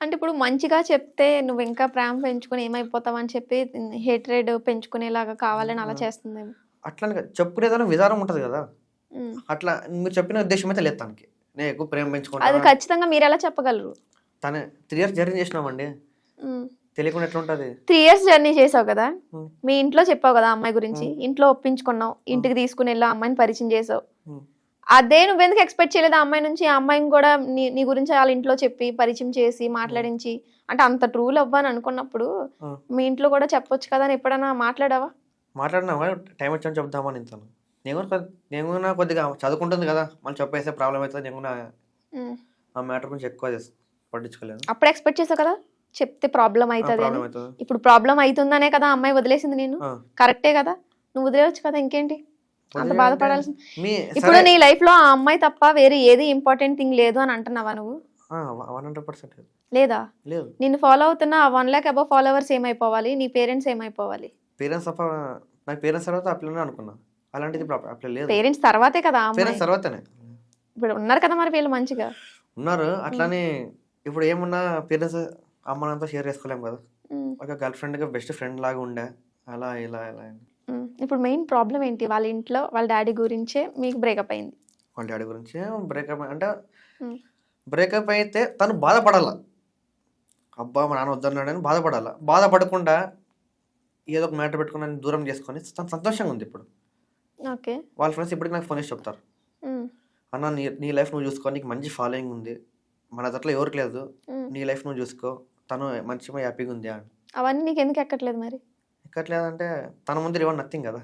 అంటే ఇప్పుడు మంచిగా చెప్తే నువ్వు ఇంకా ప్రేమ పెంచుకొని ఏమైపోతావని చెప్పి హేట్రెడ్ పెంచుకునేలాగా కావాలని అలా చేస్తుందేమో. అట్లని కాదు. చెప్పుకునేదానికి విధానం ఉంటది గదా! హ్మ్. అట్లా మీరు చెప్పిన ఉద్దేశ్యం అయితే లేదు తనకి. నేను ఎక్కువ ప్రేమ అది పెంచుకుంటాను. ఖచ్చితంగా మీరెలా చెప్పగలరు? తను 3 ఇయర్స్ జర్నీ చేసినామండి. హ్మ్. తెలియకుండా ఎట్లుంటది? 3 ఇయర్స్ జర్నీ చేసావు కదా! హ్మ్. మీ ఇంట్లో చెప్పావు కదా ఆ అమ్మాయి గురించి. హ్మ్. ఇంట్లో ఒప్పించుకున్నావు. ఇంటికి తీసుకొనెళ్ళి ఆ అమ్మాయిని పరిచయం చేసావు. హ్మ్. అదే నువ్వెందుకు ఎక్స్‌పెక్ట్ చేయలేదు ఆ అమ్మాయి నుంచి? ఆ అమ్మాయిని గూడా నీ నీ గురించి ఆళ్ళ ఇంట్లో చెప్పి, పరిచయం చేసి, హ్మ్. మాట్లాడించి అంటే అంత ట్రూ లవ్ అని అనుకున్నప్పుడు హ్మ్. మీ ఇంట్లో కూడా చెప్పొచ్చు కదా అని ఎప్పుడైనా మాట్లాడావా? మాట్లాడినాం గానీ టైం వచ్చినప్పుడు చెప్దామని తను. నేను గూడా కొద్దిగా చదువుకుంటుంది గదా! మళ్ళీ చెప్పేస్తే ప్రాబ్లమ్ అయితది. నేను గూడా హ్మ్. ఆ మ్యాటర్ గురించి ఎక్కువ పట్టించుకోలేదు. అప్పుడు ఎక్స్‌పెక్ట్ చేసావు కదా! చెప్తే ప్రాబ్లమ్ అయితది అని. ప్రాబ్లమ్ అయితది. ఇప్పుడు ప్రాబ్లమ్ అయితుందనే కదా ఆ అమ్మాయి వదిలేసింది నిన్ను. ఆ! కరెక్టే కదా! నువ్వు వదిలేయొచ్చు కదా! ఇంకేంటి? అంత వదిలేయి అంటే బాధపడాల్సిన మీ ఇప్పుడు సరే నీ లైఫ్‌లో ఆ అమ్మాయి తప్ప వేరే ఏది ఇంపార్టెంట్ థింగ్ లేదు అని అంటున్నావా నువ్వు? ఆ! 100% లేదా? లేదు. నిన్ను ఫాలో అవుతున్న ఆ 1,00,000 అబోవ్ ఫాలోవర్స్ ఏమైపోవాలి? నీ పేరెంట్స్ ఏమైపోవాలి? పేరెంట్స్ తప్ప నాకు పేరెంట్స్ తర్వాత ఆ పిల్లనే అనుకున్నా. అలాంటిది ఇప్పుడు ఆ పిల్ల లేదు. పేరెంట్స్ తర్వాతే కదా ఆ అమ్మాయి. పేరెంట్స్ తర్వాతనే. ఇప్పుడు ఉన్నారు కదా మరి వీళ్ళు మంచిగా. ఉన్నారు. హ్మ్. అట్లని ఇప్పుడు ఏమున్నా పేరెంట్స్ అమ్మ నాన్నతో షేర్ చేసుకోలేం గదా! హ్మ్. ఒక గర్ల్ ఫ్రెండ్‌గా బెస్ట్ ఫ్రెండ్ లాగా ఉండే. అలా ఇలా అని. హ్మ్. ఇప్పుడు మెయిన్ ప్రాబ్లమ్ ఏంటి? వాళ్ళ ఇంట్లో వాళ్ళ డ్యాడీ గురించే మీకు బ్రేకప్ అయింది. వాళ్ళ డ్యాడీ గురించి బ్రేకప్ అంటే హ్మ్. బ్రేకప్ అయితే తను బాధపడాల. అబ్బా! మా నాన్న వద్దన్నాడని బాధపడాల. బాధపడకుండా ఏదో ఒక మ్యాటర్ పెట్టుకొని నన్ను దూరం చేసుకొని తను సంతోషంగా ఉంది ఇప్పుడు. ఓకే. వాళ్ళ ఫ్రెండ్స్ ఇప్పటికి నాకు ఫోన్ చేసి చెప్తారు. హ్మ్. అన్న నీ నీ లైఫ్ నువ్వు చూసుకో. నీకు మంచి ఫాలోయింగ్ ఉంది. మన దాంట్లో ఎవరికి లేదు. హ్మ్. నీ లైఫ్ నువ్వు చూసుకో. తను మంచిగా హ్యాపీగా ఉంది అని. అవన్నీ నీకెందుకు ఎక్కట్లేదు మరి? ఎక్కట్లేదంటే తన ముందర ఎవరు నథింగ్ కదా!